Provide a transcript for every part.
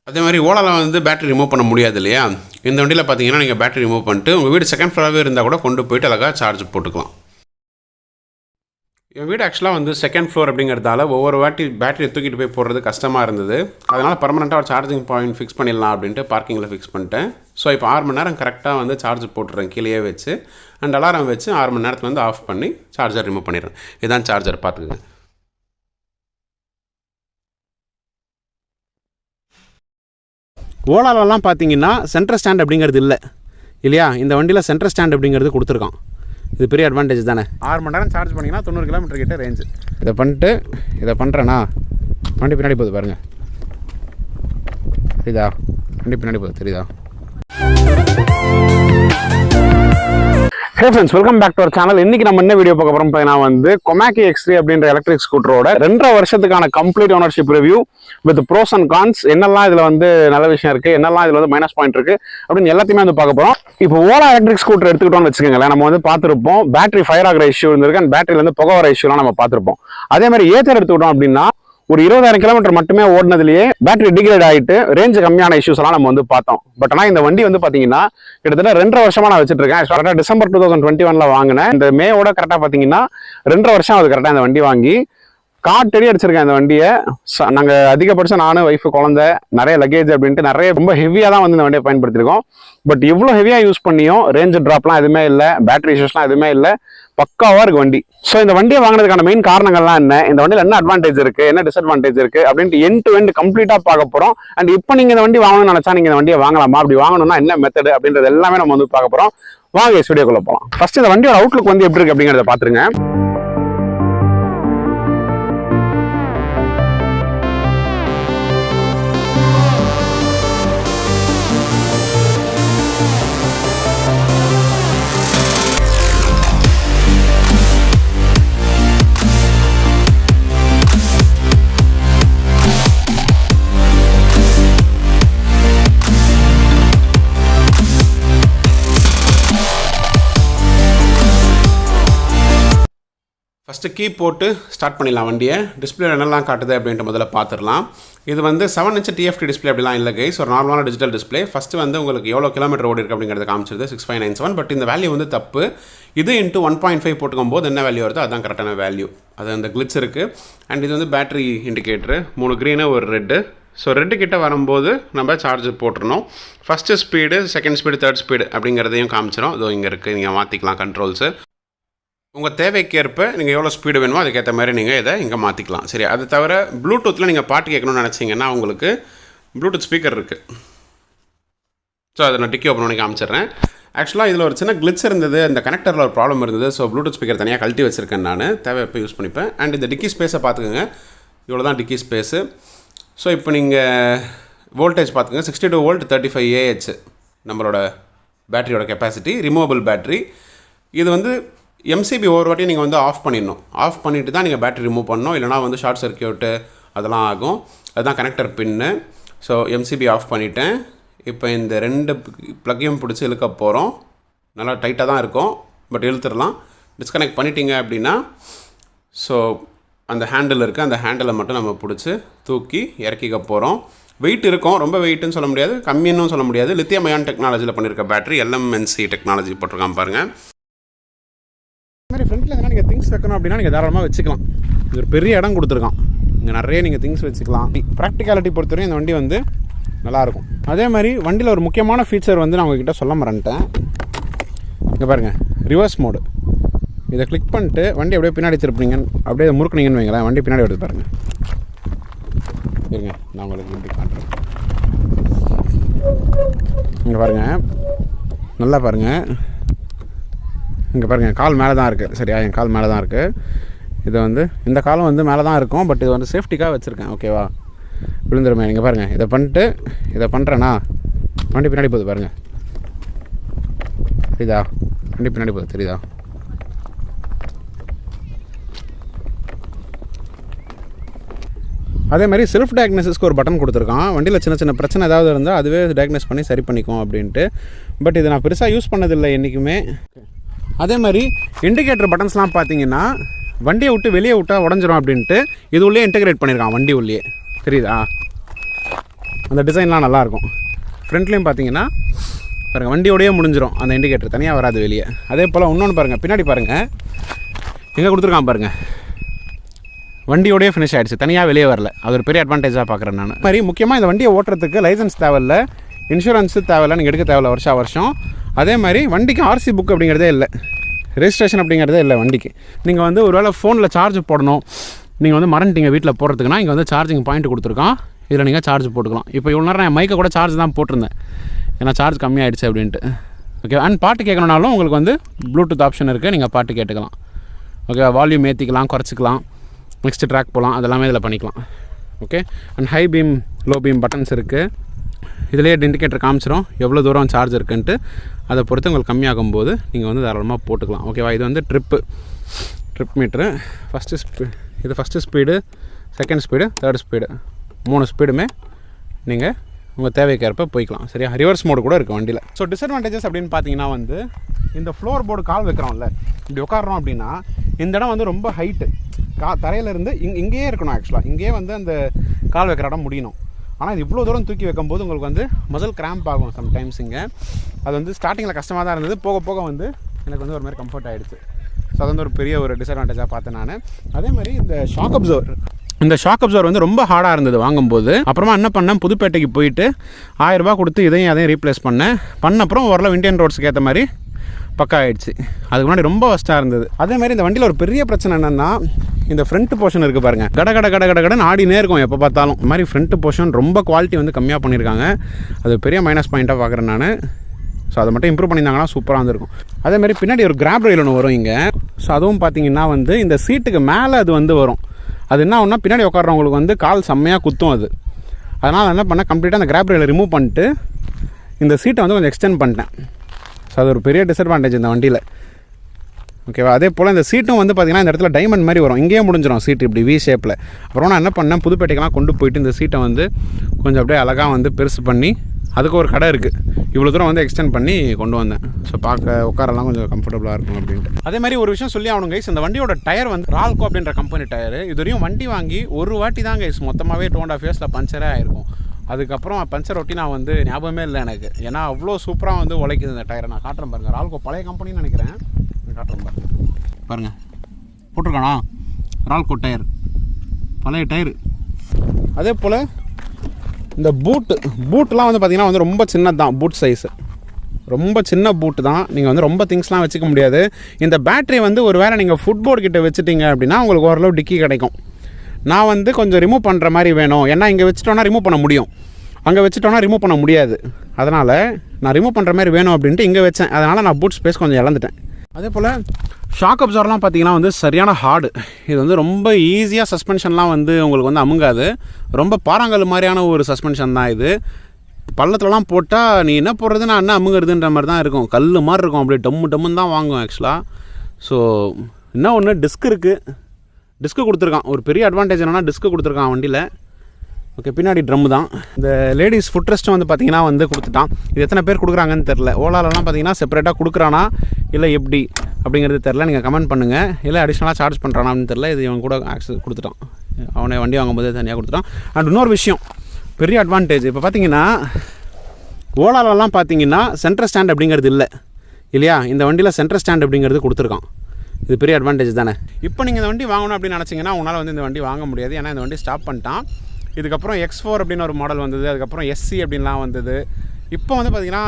அதே மாதிரி ஓலாவில் வந்து பேட்டரி ரிமூவ் பண்ண முடியாது இல்லையா? இந்த வண்டியில் பார்த்தீங்கன்னா நீங்கள் பேட்டரி ரிமூவ் பண்ணிட்டு உங்கள் வீடு செகண்ட் ஃப்ளோராகவே இருந்தால் கூட கொண்டு போயிட்டு அழகாக சார்ஜ் போட்டுக்கலாம். என் வீடு ஆக்சுவலாக வந்து செகண்ட் ஃப்ளோர் அப்படிங்கிறதால ஒவ்வொரு வாட்டி பேட்டரி தூக்கிட்டு போய் போடுறது கஷ்டமாக இருந்தது. அதனால் பர்மனெண்ட்டாக ஒரு சார்ஜிங் பாயிண்ட் ஃபிக்ஸ் பண்ணிடலாம் அப்படின்ட்டு பார்க்கிங்கில் ஃபிக்ஸ் பண்ணிட்டேன். ஸோ இப்போ 6 மணி நேரம் கரெக்டாக வந்து சார்ஜ் போட்டுறேன் கீழே வச்சு. அண்ட் அலாரம் வச்சு 6 மணி நேரத்தில் வந்து ஆஃப் பண்ணி சார்ஜர் ரிமூவ் பண்ணிடுறேன். இதுதான் சார்ஜர், பார்த்துக்குங்க. ஓலாலெலாம் பார்த்தீங்கன்னா சென்டர் ஸ்டாண்ட் அப்படிங்கிறது இல்லை இல்லையா? இந்த வண்டியில் சென்டர் ஸ்டாண்ட் அப்படிங்கிறது கொடுத்துருக்கான். இது பெரிய அட்வான்டேஜ் தானே. 6 மணி நேரம் சார்ஜ் பண்ணிங்கன்னா 90 கிலோமீட்டர் கிட்ட ரேஞ்சு. இதை பண்ணுறேன்னா வண்டி பின்னாடி போகுது பாருங்கள், தெரியுதா? வண்டி பின்னாடி போகுது, தெரியுதா? Hey friends, welcome back to our channel. இன்னைக்கு நம்ம என்ன வீடியோ பார்க்க போறோம் பார்த்தீங்கன்னா வந்து கொமாக்கி X3 அப்படின்ற எலக்ட்ரிக் ஸ்கூட்டரோட 2.5 வருஷத்துக்கான complete ownership review with pros and cons. என்னெல்லாம் இதுல வந்து நல்ல விஷயம் இருக்கு, என்னெல்லாம் இதுல வந்து மைனஸ் பாயிண்ட் இருக்கு அப்படின்னு எல்லாத்தையுமே வந்து பார்க்க போறோம். இப்போ ஓலா எலக்ட்ரிக் ஸ்கூட்டர் எடுத்துக்கிட்டோம்னு வச்சுக்கோங்களேன், நம்ம வந்து பார்த்துருப்போம் பேட்டரி ஃபயர் ஆகிற இஷ்யூ இருந்திருக்கு, அண்ட் பேட்டரியில இருந்து புகை வர இஷ்யூலாம் நம்ம பார்த்துருப்போம். அதே மாதிரி ஏத்தர் எடுத்துக்கிட்டோம் அப்படின்னா ஒரு 20,000 கிலோமீட்டர் மட்டுமே ஓடினதுலேயே பேட்டரி டிகிரேட் ஆகிட்டு ரேஞ்சு கம்மியான இஷ்யூஸ் எல்லாம் நம்ம வந்து பார்த்தோம். பட் ஆனால் இந்த வண்டி வந்து பார்த்தீங்கன்னா கிட்டத்தட்ட 2.5 வருஷமா நான் வச்சுட்டு இருக்கேன். கரெக்டாக டிசம்பர் 2021 வாங்கினேன். இந்த மேவோட கரெக்டாக பார்த்தீங்கன்னா 2.5 வருஷம் அது கரெக்டாக இந்த வண்டி வாங்கி காட்டடி அடிச்சிருக்கேன் இந்த வண்டியை. நாங்கள் அதிகபட்சம் நானும் ஒய்ஃபு குழந்தை நிறைய லக்கேஜ் அப்படின்ட்டு நிறைய ரொம்ப ஹெவியாக தான் வந்து இந்த வண்டியை பயன்படுத்திருக்கோம். பட் இவ்வளோ ஹெவியாக யூஸ் பண்ணியும் ரேஞ்ச் ட்ராப்லாம் எதுவுமே இல்லை, பேட்டரி இஷ்யூஸ்லாம் எதுவுமே இல்லை, பக்காவாக இருக்கு வண்டி. ஸோ இந்த வண்டியை வாங்கினதுக்கான மெயின் காரணங்கள்லாம் என்ன, இந்த வண்டியில் என்ன அட்வான்டேஜ் இருக்குது, என்ன டிஸ்அட்வான்டேஜ் இருக்குது அப்படின்ட்டு எண்ட் டு எண்ட் கம்ப்ளீட்டாக பார்க்க போகிறோம். அண்ட் இப்போ நீங்கள் இந்த வண்டி வாங்கணும்னு நினச்சா நீங்கள் இந்த வண்டியை வாங்கலாமா, அப்படி வாங்கணும்னா என்ன மெத்தட் அப்படின்றது எல்லாமே நம்ம வந்து பார்க்க போகிறோம். வாங்க வீடியோக்குள்ள போகலாம். ஃபர்ஸ்ட் இந்த வண்டியோட அவுட்லுக் வந்து எப்படி இருக்கு அப்படிங்கிறத பார்த்துருங்க. ஃபஸ்ட்டு கீ போட்டு ஸ்டார்ட் பண்ணிடலாம் வண்டியை. டிஸ்பிளே என்னெல்லாம் காட்டுது அப்படின்ட்டு முதல்ல பார்த்துடலாம். இது வந்து 7 inch TFT டிஸ்பிளே அப்படிலாம் இல்லை கைஸ், ஒரு நார்மலான டிஜிட்டல் டிஸ்பிளே. ஃபஸ்ட்டு வந்து உங்களுக்கு எவ்வளோ கிலோமீட்டர் ஓடி இருக்குது அப்படிங்கிறது காமிச்சிருது 6597. பட் இந்த வேல்யூ வந்து தப்பு. இது இன்ட்டு 1.5 போட்டுக்கும் போது என்ன வேல்யூ வருதோ அதுதான் கரெக்டான வேல்யூ. அது அந்த கிளிட்ஸ் இருக்குது. அண்ட் இது வந்து பேட்டரி இண்டிகேட்டரு, 3 க்ரீனு ஒரு ரெட்டு. ஸோ ரெட்டு கிட்ட வரும்போது நம்ம சார்ஜ் போட்டுருணும். First speed, second speed, third speed அப்படிங்கிறதையும் காமிச்சிடும். இதோ இங்கே இருக்குது, நீங்கள் மாற்றிக்கலாம் கண்ட்ரோல்ஸு. உங்கள் தேவைக்கேற்ப நீங்கள் எவ்வளோ ஸ்பீடு வேணுமோ அதுக்கேற்ற மாதிரி நீங்கள் இதை இங்கே மாற்றிக்கலாம். சரி, அது தவிர ப்ளூடூத்தில் நீங்கள் பாட்டு கேட்கணும்னு நினச்சிங்கன்னா உங்களுக்கு ப்ளூடூத் ஸ்பீக்கர் இருக்குது. ஸோ அதை நான் டிக்கி ஓப்பன் பண்ணி காமிச்சிடுறேன். ஆக்சுவலாக இதில் ஒரு சின்ன கிளிட்ஸ் இருந்தது, அந்த கனெக்டரில் ஒரு ப்ராப்ளம் இருந்தது. ஸோ ப்ளூடூத் ஸ்பீக்கர் தனியாக கழட்டி வச்சுருக்கேன் நான், தேவைப்போ யூஸ் பண்ணிப்பேன். அண்ட் இந்த டிக்கி ஸ்பேஸை பார்த்துக்கோங்க, இவ்வளோ தான் டிக்கி ஸ்பேஸு. ஸோ இப்போ நீங்கள் வோல்டேஜ் பார்த்துக்கோங்க, 62 வோல்ட் 35 AH நம்மளோட பேட்டரியோட கெப்பாசிட்டி, ரிமூவபிள் பேட்டரி. இது வந்து MCB ஒவ்வொரு வாட்டியும் நீங்கள் வந்து ஆஃப் பண்ணிடணும். ஆஃப் பண்ணிவிட்டு தான் நீங்கள் பேட்டரி ரிமூவ் பண்ணணும், இல்லைனா வந்து ஷார்ட் சர்க்கியூட்டு அதெல்லாம் ஆகும். அதுதான் connector pin. So MCB off பண்ணிவிட்டேன். இப்போ இந்த 2 ப்ளக்கையும் பிடிச்சி இழுக்க போகிறோம். நல்லா டைட்டாக தான் இருக்கும், பட் இழுத்துடலாம். டிஸ்கனெக்ட் பண்ணிட்டீங்க அப்படின்னா ஸோ அந்த ஹேண்டில் இருக்குது, அந்த ஹேண்டிலை மட்டும் நம்ம பிடிச்சி தூக்கி இறக்கிக்க போகிறோம். வெயிட் இருக்கும், ரொம்ப வெயிட்டுன்னு சொல்ல முடியாது, கம்மின்னு சொல்ல முடியாது. லித்தியம் அயான் டெக்னாலஜியில் பண்ணியிருக்க பேட்டரி, LMNC டெக்னாலஜி போட்டிருக்கான் பாருங்கள். இந்த மாதிரி ஃப்ரண்ட்டில் எதனா நீங்கள் திங்ஸ் வைக்கணும் அப்படின்னா நீங்கள் தாராளமாக வச்சுக்கலாம். இது ஒரு பெரிய இடம் கொடுத்துருக்கான், இங்கே நிறைய நீங்கள் திங்ஸ் வச்சுக்கலாம். ப்ராக்டிகாலிட்டி பொறுத்தவரையும் இந்த வண்டி வந்து நல்லாயிருக்கும். அதே மாதிரி வண்டியில் ஒரு முக்கியமான ஃபீச்சர் வந்து நான் உங்ககிட்ட சொல்ல மறந்துட்டேன். இங்கே பாருங்கள், ரிவர்ஸ் மோடு. இதை கிளிக் பண்ணிட்டு வண்டி அப்படியே பின்னாடி திருப்பினீங்க, அப்படியே முறுக்குனீங்கன்னு வைங்களேன், வண்டி பின்னாடி எடுத்து பாருங்கள். சரிங்க, நான் உங்களுக்கு எப்படி காட்டுறேன். இங்கே பாருங்கள், நல்லா பாருங்கள். இங்கே பாருங்கள், கால் மேலே தான் இருக்குது. சரியா, என் கால் மேலே தான் இருக்குது. இது வந்து இந்த காலம் வந்து மேலே தான் இருக்கும், பட் இது வந்து சேஃப்டிக்காக வச்சுருக்கேன். ஓகேவா, விழுந்துருமே. நீங்கள் பாருங்கள், இதை பண்ணிட்டு இதை பண்ணுறேன்னா வண்டி பின்னாடி போகுது பாருங்கள், தெரியுதா? வண்டி பின்னாடி போகுது, தெரியுதா? அதே மாதிரி செல்ஃப் டயக்னோசிஸ்க்கு ஒரு பட்டன் கொடுத்துருக்கான். வண்டியில் சின்ன சின்ன பிரச்சனை ஏதாவது இருந்தால் அதுவே டயக்னோஸ் பண்ணி சரி பண்ணிக்கும் அப்படின்ட்டு. பட் இது நான் பெருசாக யூஸ் பண்ணதில்லை என்றைக்குமே. அதே மாதிரி இண்டிகேட்டர் பட்டன்ஸ்லாம் பார்த்தீங்கன்னா வண்டியை விட்டு வெளியே விட்டால் உடஞ்சிரும் அப்படின்ட்டு இது உள்ளே இன்டெகிரேட் பண்ணியிருக்கான் வண்டி உள்ளே, தெரியுதா? அந்த டிசைன்லாம் நல்லாயிருக்கும். ஃப்ரண்ட்லேயும் பார்த்தீங்கன்னா பாருங்கள் வண்டியோடையே முடிஞ்சிடும், அந்த இண்டிகேட்டர் தனியாக வராது வெளியே. அதே போல் இன்னொன்று பாருங்கள், பின்னாடி பாருங்கள் எங்கே கொடுத்துருக்கான் பாருங்கள், வண்டியோடய ஃபினிஷ் ஆகிடுச்சு, தனியாக வெளியே வரல. அது ஒரு பெரிய அட்வான்டேஜாக பார்க்குறேன் நான். மாதிரி முக்கியமாக இந்த வண்டியை ஓட்டுறதுக்கு லைசன்ஸ் தேவையில்லை, இன்சூரன்ஸு தேவையில்லை, நீங்கள் எடுக்க தேவையில்ல வருஷம். அதே மாதிரி வண்டிக்கு ஆர்சி புக் அப்படிங்கிறதே இல்லை, ரெஜிஸ்ட்ரேஷன் அப்படிங்கிறதே இல்லை வண்டிக்கு. நீங்கள் வந்து ஒரு வேளை ஃபோனில் சார்ஜ் போடணும், நீங்கள் வந்து மறந்துட்டீங்க வீட்டில் போடுறதுக்குன்னா இங்கே வந்து சார்ஜிங் பாயிண்ட் கொடுத்துருக்கோம், இதில் நீங்கள் சார்ஜ் போட்டுக்கலாம். இப்போ இவ்வளோ நேரம் என் மைக்கை கூட சார்ஜ் தான் போட்டிருந்தேன், ஏன்னா சார்ஜ் கம்மியாகிடுச்சு அப்படின்ட்டு. ஓகே, அண்ட் பாட்டு கேட்கணுன்னாலும் உங்களுக்கு வந்து ப்ளூடூத் ஆப்ஷன் இருக்குது, நீங்கள் பாட்டு கேட்டுக்கலாம். ஓகே, வால்யூம் ஏற்றிக்கலாம், குறைச்சிக்கலாம், நெக்ஸ்ட்டு ட்ராக் போகலாம், அதெல்லாமே இதில் பண்ணிக்கலாம். Okay, and high beam low beam buttons இருக்குது. இதிலேயே இண்டிகேட்டர் காமிச்சிடும் எவ்வளோ தூரம் சார்ஜ் இருக்குன்ட்டு. அதை பொறுத்து உங்களுக்கு கம்மியாகும் போது நீங்கள் வந்து தாராளமாக போட்டுக்கலாம். ஓகேவா, இது வந்து trip meter. First speed, second speed, third speed, 3 ஸ்பீடுமே நீங்கள் உங்கள் தேவைக்கேற்ப போய்க்கலாம். சரியா, ரிவர்ஸ் மோடு கூட இருக்குது வண்டியில். ஸோ டிஸ்அட்வான்டேஜஸ் அப்படின்னு பார்த்தீங்கன்னா வந்து இந்த ஃப்ளோர் போர்டு கால் வைக்கிறோம்ல, இப்படி உட்காடுறோம் அப்படின்னா இந்த இடம் வந்து ரொம்ப ஹைட்டு, தரையிலேருந்து இங்கேயே இருக்கணும். ஆக்சுவலாக இங்கேயே வந்து அந்த கால் வைக்கிற இடம் முடியணும். ஆனால் இது இவ்வளோ தூரம் தூக்கி வைக்கும்போது உங்களுக்கு வந்து மசில் கிராம்ப் ஆகும் சம்டைம்ஸ். இங்கே அது வந்து ஸ்டார்டிங்கில் கஷ்டமாக தான் இருந்தது, போக போக வந்து எனக்கு வந்து ஒரு மாதிரி கம்ஃபர்ட் ஆகிடுச்சு. ஸோ அது வந்து ஒரு பெரிய ஒரு டிஸ்அட்வான்டேஜாக பார்த்தேன் நான். அதே மாதிரி இந்த ஷாக் அப்சர்வர் வந்து ரொம்ப ஹார்டாக இருந்தது வாங்கும்போது. அப்புறமா என்ன பண்ணேன், புதுப்பேட்டைக்கு போயிட்டு 1000 ரூபா கொடுத்து அதையும் ரீப்ளேஸ் பண்ண அப்புறம் ஓரளவு இந்தியன் ரோட்ஸுக்கு ஏற்ற மாதிரி பக்கா ஆகிடுச்சு. அதுக்கு முன்னாடி ரொம்ப ஃபஸ்ட்டாக இருந்தது. அதே மாதிரி இந்த வண்டியில் ஒரு பெரிய பிரச்சனை என்னென்னா, இந்த ஃப்ரண்ட் போர்ஷன் இருக்குது பாருங்கள், கடன்னு ஆடினே இருக்கும் எப்போ பார்த்தாலும். இந்த மாதிரி ஃப்ரண்ட் போர்ஷன் ரொம்ப குவாலிட்டி வந்து கம்மியாக பண்ணியிருக்காங்க, அது பெரிய மைனஸ் பாயிண்ட்டாக பார்க்குறேன் நான். ஸோ அதை மட்டும் இம்ப்ரூவ் பண்ணியிருந்தாங்கன்னா சூப்பராக இருந்திருக்கும். அதேமாதிரி பின்னாடி ஒரு கிராப் ரயில் ஒன்று வரும் இங்கே. ஸோ அதுவும் பார்த்தீங்கன்னா வந்து இந்த சீட்டுக்கு மேலே அது வந்து வரும். அது என்ன ஒன்றா பின்னாடி உட்கார்றவங்களுக்கு வந்து கால் செம்மையாக குத்தும் அது. அதனால் என்ன பண்ணேன், கம்ப்ளீட்டாக அந்த கிராப் ரயிலை ரிமூவ் பண்ணிட்டு இந்த சீட்டை வந்து கொஞ்சம் எக்ஸ்டெண்ட் பண்ணிட்டேன். ஸோ அது ஒரு பெரிய டிஸ்அட்வான்டேஜ் இந்த வண்டியில். ஓகேவா, அதே போல் இந்த சீட்டும் வந்து பார்த்திங்கன்னா இந்த இடத்துல டைமண்ட் மாதிரி வரும், இங்கேயே முடிஞ்சிடும் சீட்டு இப்படி வி ஷேப்பில். அப்புறம் நான் என்ன பண்ணேன், புதுப்பேட்டைக்கெல்லாம் கொண்டு போயிட்டு இந்த சீட்டை வந்து கொஞ்சம் அப்படியே அழகாக வந்து பெருசு பண்ணி, அதுக்கு ஒரு கடை இருக்குது, இவ்வளோ தூரம் வந்து எக்ஸ்டெண்ட் பண்ணி கொண்டு வந்தேன். ஸோ பார்க்க உட்காரெல்லாம் கொஞ்சம் கம்ஃபர்டபுளாக இருக்கும் அப்படின்ட்டு. அதே மாதிரி ஒரு விஷயம் சொல்லி ஆகணும் கைஸ், இந்த வண்டியோட டயர் வந்து ரால்கோ அப்படின்ற கம்பெனி டயர். இது வரையும் வண்டி வாங்கி ஒரு வாட்டி தான் கைஸ் மொத்தமாகவே 2.5 இயர்ஸில் பஞ்சரே ஆகிருக்கும். அதுக்கப்புறம் பஞ்சர் ஒட்டி நான் வந்து ஞாபகமே இல்லை எனக்கு, ஏன்னா அவ்வளோ சூப்பராக வந்து உழைக்குது இந்த டயரை. நான் காட்டுறேன் பாருங்கள், ரால்கோ பழைய கம்பெனின்னு நினைக்கிறேன், காட்டுறேன் பாருங்கள் போட்டிருக்கானா, ரால்கோ டயர், பழைய டயர். அதே போல் இந்த பூட்டெலாம் வந்து பார்த்திங்கன்னா வந்து ரொம்ப சின்னது தான், பூட் சைஸு ரொம்ப சின்ன பூட்டு தான். நீங்கள் வந்து ரொம்ப திங்ஸ்லாம் வச்சுக்க முடியாது. இந்த பேட்ரி வந்து ஒரு வேளை நீங்கள் ஃபுட்போர்ட் கிட்ட வச்சுட்டிங்க அப்படின்னா உங்களுக்கு ஓரளவு டிக்கி கிடைக்கும். நான் வந்து கொஞ்சம் ரிமூவ் பண்ணுற மாதிரி வேணும், ஏன்னா இங்கே வச்சுட்டோன்னா ரிமூவ் பண்ண முடியும், அங்கே வச்சுட்டோன்னா ரிமூவ் பண்ண முடியாது. அதனால் நான் ரிமூவ் பண்ணுற மாதிரி வேணும் அப்படின்ட்டு இங்கே வச்சேன். அதனால் நான் பூட் ஸ்பேஸ் கொஞ்சம் இழந்துட்டேன். அதே போல் ஷாக் அப்சர்வர்லாம் பார்த்தீங்கன்னா வந்து சரியான ஹார்டு. இது வந்து ரொம்ப ஈஸியாக சஸ்பென்ஷன்லாம் வந்து உங்களுக்கு வந்து அமுங்காது, ரொம்ப பாறாங்கல் மாதிரியான ஒரு சஸ்பென்ஷன் தான் இது. பள்ளத்துலலாம் போட்டால் நீ என்ன போடுறது, நான் என்ன அமுங்கிறதுன்ற மாதிரி தான் இருக்கும், கல் மாதிரி இருக்கும், அப்படியே டம்முன்னு தான் வாங்கும் ஆக்சுவலாக. ஸோ என்ன ஒன்று, டிஸ்க்கு கொடுத்துருக்கான். ஒரு பெரிய அட்வான்டேஜ் என்னென்னா டிஸ்க்கு கொடுத்துருக்கான் வண்டியில். ஓகே, பின்னாடி ட்ரம் தான். இந்த லேடிஸ் ஃபுட் ரெஸ்ட்டும் வந்து பார்த்திங்கன்னா வந்து கொடுத்துட்டான். இது எத்தனை பேர் கொடுக்குறாங்கன்னு தெரில. ஓலாலலாம் பார்த்திங்கன்னா செப்பரேட்டாக கொடுக்குறானா இல்லை எப்படி அப்படிங்கிறது தெரில, நீங்கள் கமெண்ட் பண்ணுங்கள். இல்லை அடிஷ்னலாக சார்ஜ் பண்ணுறானா அப்படின்னு தெரில. இது இவன் கூட ஆக்சஸ் கொடுத்துட்டான், அவனை வண்டி வாங்கும்போது தனியாக கொடுத்துட்டான். அண்ட் இன்னொரு விஷயம், பெரிய அட்வான்டேஜ், இப்போ பார்த்தீங்கன்னா ஓலாலெலாம் பார்த்தீங்கன்னா சென்ட்ரல் ஸ்டாண்ட் அப்படிங்கிறது இல்லை இல்லையா, இந்த வண்டியில் சென்ட்ரல் ஸ்டாண்ட் அப்படிங்கிறது கொடுத்துருக்கான். இது பெரிய அட்வான்டேஜ் தானே. இப்போ நீங்கள் இந்த வண்டி வாங்கணும் அப்படின்னு நினச்சிங்கன்னா உங்களால் வந்து இந்த வண்டி வாங்க முடியாது, ஏன்னா இந்த வண்டி ஸ்டாப் பண்ணிட்டான். இதுக்கப்புறம் X4 அப்படின்னு ஒரு மாடல் வந்தது, அதுக்கப்புறம் SC அப்படின்லாம் வந்தது. இப்போ வந்து பார்த்திங்கன்னா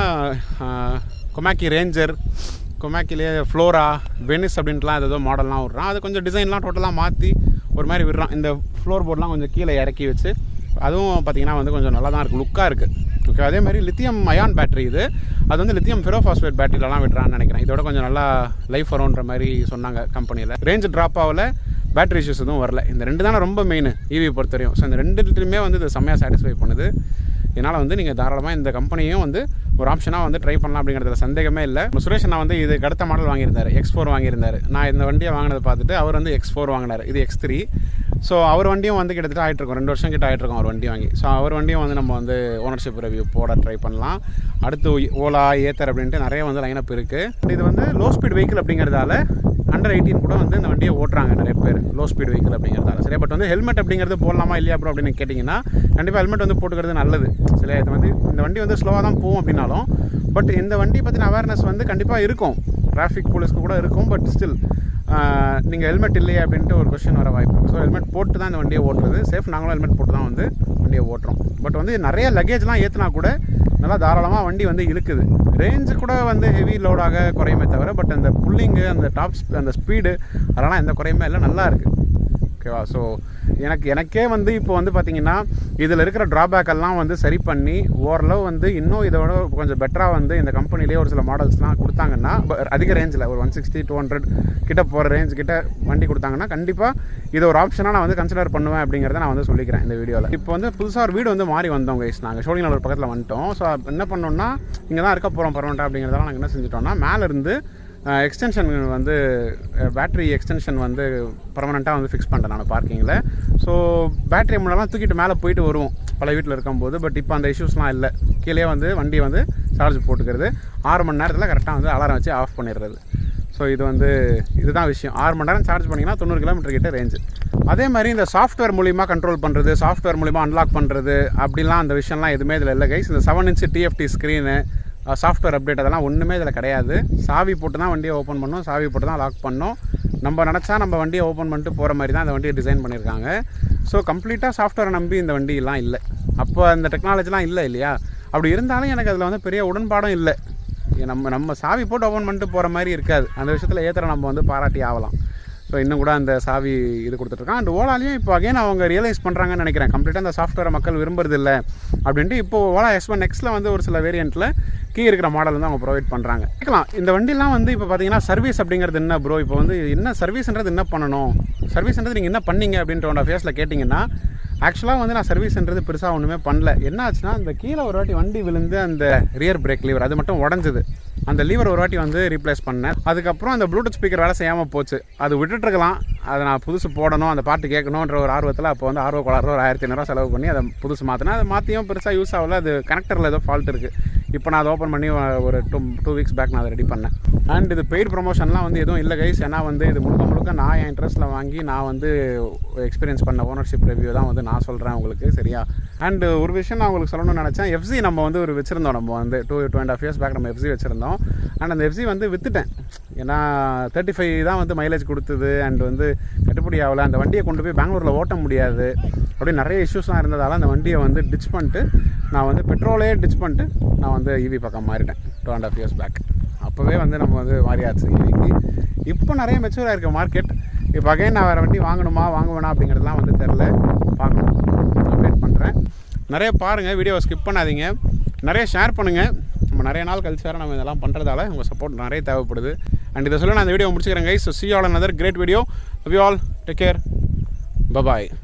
கொமாக்கி ரேஞ்சர், கொமாக்கிலே ஃப்ளோரா, வெனிஸ் அப்படின்ட்டுலாம் ஏதோ மாடல்லாம் விட்றான். அது கொஞ்சம் டிசைன்லாம் டோட்டலாக மாற்றி ஒரு மாதிரி விடுறான். இந்த ஃப்ளோர் போர்டெலாம் கொஞ்சம் கீழே இறக்கி வச்சு, அதுவும் பார்த்திங்கன்னா வந்து கொஞ்சம் நல்லா தான் இருக்குது, லுக்காக இருக்குது. ஓகே, அதே மாதிரி லித்தியம் அயான் பேட்டரி இது, அது வந்து லித்தியம் ஃபெரோஃபாஸ்பேட் பேட்டரியிலலாம் விடுறான்னு நினைக்கிறேன். இதோட கொஞ்சம் நல்லா லைஃப் வரும்ன்ற மாதிரி சொன்னாங்க கம்பெனியில். ரேஞ்ச் ட்ராப் ஆகல, பேட்டரி இஷ்யூஸ் எதுவும் வரல. இந்த 2 தானே ரொம்ப மெயின் ஈவி பொறுத்தவரையும். ஸோ இந்த 2லையுமே வந்து இது செம்மையாக சாட்டிஸ்ஃபை பண்ணுது. இதனால் வந்து நீங்கள் தாராளமாக இந்த கம்பெனியும் வந்து ஒரு ஆப்ஷனாக வந்து ட்ரை பண்ணலாம் அப்படிங்கிறதுல சந்தேகமே இல்லை. சுரேஷ் நான் வந்து இதுக்கு அடுத்த மாடல் வாங்கியிருந்தார், X4 வாங்கியிருந்தார். நான் இந்த வண்டியை வாங்கினதை பார்த்துட்டு அவர் வந்து X4 வாங்கினார், இது X3. ஸோ அவர் வண்டியும் வந்து கிட்டத்தட்ட ஆகிட்ருக்கோம், 2 வருஷம் கிட்ட ஆகிட்ருக்கோம் அவர் வண்டி வாங்கி. ஸோ அவர் வண்டியும் வந்து நம்ம வந்து ஓனர்ஷிப் ரிவ்யூ போட ட்ரை பண்ணலாம். அடுத்து ஓலா, ஏத்தர் அப்படின்ட்டு நிறைய வந்து லைனப் இருக்குது. இது வந்து லோ ஸ்பீட் வெஹிக்கிள் அப்படிங்கிறதால அண்டர் 18 கூட வந்து இந்த வண்டியை ஓட்டுறாங்க நிறைய பேர், லோ ஸ்பீட் வெஹிக்கிள் அப்படிங்கிறதால. சரி, பட் வந்து ஹெல்மெட் அப்படிங்கிறது போடலாமா இல்லையா ப்ரோ அப்படின்னு கேட்டிங்கன்னா, கண்டிப்பாக ஹெல்மெட் வந்து போட்டுக்கிறது நல்லது. சரி, இது வந்து இந்த வண்டி வந்து ஸ்லோவாக தான் போகும் அப்படின்னாலும், பட் இந்த வண்டி பற்றின அவேர்னஸ் வந்து கண்டிப்பாக இருக்கும், டிராஃபிக் போலீஸ்க்கு கூட இருக்கும். பட் ஸ்டில் நீங்கள் ஹெல்மெட் இல்லையா அப்படின்ட்டு ஒரு கொஸ்டின் வர வாய்ப்பு இருக்குது. ஸோ ஹெல்மெட் போட்டு தான் இந்த வண்டியை ஓட்டுறது சேஃப். நாங்களும் ஹெல்மெட் போட்டு தான் வந்து வண்டியை ஓட்டுறோம். பட் வந்து நிறைய லக்கேஜ்லாம் ஏற்றினா கூட நல்லா தாராளமாக வண்டி வந்து இழுக்குது. ரேஞ்சு கூட வந்து ஹெவி லோடாக குறையுமே தவிர, பட் அந்த புல்லிங்கு, அந்த அந்த ஸ்பீடு அதெல்லாம் எந்த குறையுமே இல்லை, நல்லா இருக்குது. ஓகேவா? ஸோ எனக்கே வந்து இப்போ வந்து பார்த்திங்கன்னா இதில் இருக்கிற ட்ராபேக் எல்லாம் வந்து சரி பண்ணி ஓரளவு வந்து இன்னும் இதோட கொஞ்சம் பெட்டராக வந்து இந்த கம்பெனிலேயே ஒரு சில மாடல்ஸ்லாம் கொடுத்தாங்கன்னா, அதிக ரேஞ்சில் ஒரு 160 200 கிட்ட போகிற ரேஞ்ச் கிட்ட வண்டி கொடுத்தாங்கன்னா கண்டிப்பாக இதை ஒரு ஆப்ஷனாக நான் வந்து கன்சிடர் பண்ணுவேன் அப்படிங்கிறத நான் வந்து சொல்லிக்கிறேன் இந்த வீடியோவில். இப்போ வந்து புதுசாக ஒரு வீடு வந்து மாறி வந்தோம் கைஸ். நாங்கள் ஷோலிங்கநல்லூர் பக்கத்தில் வந்துட்டோம். ஸோ என்ன பண்ணோம்னா, இங்கே தான் இருக்க போகிறோம் பர்மனெண்ட்டாக அப்படிங்கிறதெல்லாம் நாங்கள் என்ன செஞ்சுட்டோம்னா, மேலேருந்து எக்ஸ்டென்ஷன் வந்து பேட்ரி எக்ஸ்டென்ஷன் வந்து பர்மனெண்ட்டாக வந்து ஃபிக்ஸ் பண்ணிட்டேன் நான் பார்க்கிங்கில். ஸோ பேட்டரி முன்னெல்லாம் தூக்கிட்டு மேலே போயிட்டு வருவோம் பல வீட்டில் இருக்கும்போது. பட் இப்போ அந்த இஷ்யூஸ்லாம் இல்லை. கீழே வந்து வண்டி வந்து சார்ஜ் போட்டுக்கிறது, 6 மணி நேரத்தில் கரெக்டாக வந்து அலாரம் வச்சு ஆஃப் பண்ணிடுறது. ஸோ இதுதான் விஷயம். 6 மணி நேரம் சார்ஜ் பண்ணிங்கன்னா 90 கிலோமீட்டர் கிட்ட ரேஞ்சு. அதே மாதிரி இந்த சாஃப்ட்வேர் மூலிமா கண்ட்ரோல் பண்ணுறது, சாஃப்ட்வேர் மூலிமா அன்லாக் பண்ணுறது அப்படிலாம் அந்த விஷயம்லாம் எதுவுமே இதில் இல்லை கைஸ். இந்த 7 inch TFT screen, software update அதெல்லாம் ஒன்றுமே இதில் கிடையாது. சாவி போட்டு தான் வண்டியை ஓப்பன் பண்ணணும், சாவி போட்டு தான் லாக் பண்ணணும். நம்ம நினச்சா நம்ம வண்டியை ஓப்பன் பண்ணிட்டு போகிற மாதிரி தான் இந்த வண்டியை டிசைன் பண்ணியிருக்காங்க. ஸோ கம்ப்ளீட்டாக சாஃப்ட்வேரை நம்பி இந்த வண்டியெல்லாம் இல்லை. அப்போ அந்த டெக்னாலஜிலாம் இல்லை இல்லையா? அப்படி இருந்தாலும் எனக்கு அதில் வந்து பெரிய உடன்பாடும் இல்லை. நம்ம சாவி போட்டு ஓப்பன் பண்ணிட்டு போகிற மாதிரி இருக்காது. அந்த விஷயத்தில் ஏத்தரை நம்ம வந்து பாராட்டி ஆகலாம். ஸோ இன்னும் கூட அந்த சாவி இது கொடுத்துட்ருக்கான். அண்ட் ஓலாலையும் இப்போ அகைன் அவங்க ரியலைஸ் பண்ணுறாங்கன்னு நினைக்கிறேன். கம்ப்ளீட்டாக அந்த சாஃப்ட்வேரை மக்கள் விரும்புறது இல்லை அப்படின்ட்டு இப்போ ஓலா S1 X'ல வந்து ஒரு சில வேரியண்ட்டில் கீ இருக்கிற மாடல் வந்து அவங்க ப்ரொவைட் பண்ணுறாங்க. கேட்கலாம், இந்த வண்டிலாம் வந்து இப்போ பார்த்தீங்கன்னா சர்வீஸ் அப்படிங்கிறது என்ன ப்ரோ, இப்போ வந்து என்ன சர்வீஸ்ன்றது என்ன பண்ணணும், சர்வீஸ்ன்றது நீங்கள் என்ன பண்ணீங்க அப்படின்ற ஃபேஸில் கேட்டிங்கன்னா, ஆக்சுவலாக வந்து நான் சர்வீஸ்ன்றது பெருசாக ஒன்றுமே பண்ணல. என்ன ஆச்சுன்னா, இந்த கீழே ஒரு வாட்டி வண்டி விழுந்து அந்த ரியர் பிரேக் லீவர் அது மட்டும் உடஞ்சிது. அந்த லீவர் ஒரு வாட்டி வந்து ரீப்ளேஸ் பண்ணேன். அதுக்கப்புறம் அந்த ப்ளூடூத் ஸ்பீக்கர் வேலை செய்யாமல் போச்சு. அது விட்டுட்டுருக்கலாம், அதை நான் புதுசு போடணும், அந்த பாட்டு கேட்கணுன்ற ஒரு ஆர்வத்தில் அப்போ வந்து ஆர்வ கோளாறு ஒரு 1500 செலவு பண்ணி அதை புதுசு மாற்றினேன். அதை மாற்றியும் பெருசாக யூஸ் ஆகல. அது கனெக்டரில் ஏதோ ஃபால்ட் இருக்குது. இப்போ நான் அதை ஓப்பன் பண்ணி ஒரு 2 weeks பேக் நான் அதை ரெடி பண்ணேன். அண்ட் இது பெய்ட் ப்ரொமோஷன்லாம் வந்து எதுவும் இல்லை கைஸ். ஏன்னா வந்து இது முழுக்க நான் என் இன்ட்ரெஸ்ட்டில் வாங்கி நான் வந்து எக்ஸ்பீரியன்ஸ் பண்ண ஓனர்ஷிப் ரிவ்யூ தான் வந்து நான் சொல்கிறேன் உங்களுக்கு, சரியா? அண்ட் ஒரு விஷயம் நான் உங்களுக்கு சொல்லணும்னு நினச்சேன். FZ நம்ம வந்து ஒரு வச்சுருந்தோம். நம்ம வந்து 2.5 years பேக் நம்ம FZ வச்சுருந்தோம். அண்ட் அந்த FZ வந்து விற்றுட்டேன். ஏன்னா 35 தான் வந்து மைலேஜ் கொடுத்தது. அண்ட் வந்து கட்டுப்படி ஆகலை. அந்த வண்டியை கொண்டு போய் பெங்களூரில் ஓட்ட முடியாது அப்படி நிறைய இஷ்யூஸ்லாம் இருந்ததால் அந்த வண்டியை வந்து டிச் பண்ணிட்டு நான் வந்து பெட்ரோலே டிச் பண்ணிட்டு நான் வந்து EV பக்கம் மாறிட்டேன் 2.5 years பேக். அப்போவே வந்து நம்ம வந்து மாறியாச்சு EVக்கு. இப்போ நிறைய மெச்சூராக இருக்க மார்க்கெட். இப்போ அகைன் நான் வேறு வண்டி வாங்க வேணாம் அப்படிங்கிறதுலாம் வந்து தெரில, பார்க்கணும், அப்டேட் பண்ணுறேன். நிறைய பாருங்கள், வீடியோவை ஸ்கிப் பண்ணாதீங்க, நிறைய ஷேர் பண்ணுங்கள். நம்ம நிறைய நாள் கழிச்சு வேறு நம்ம இதெல்லாம் பண்ணுறதால உங்கள் சப்போர்ட் நிறைய தேவைப்படுது. அண்ட் இதை சொல்ல நான் இந்த வீடியோ முடிச்சுக்கிறேன் guys. So see you all another great video. Love you all. Take care. Bye bye.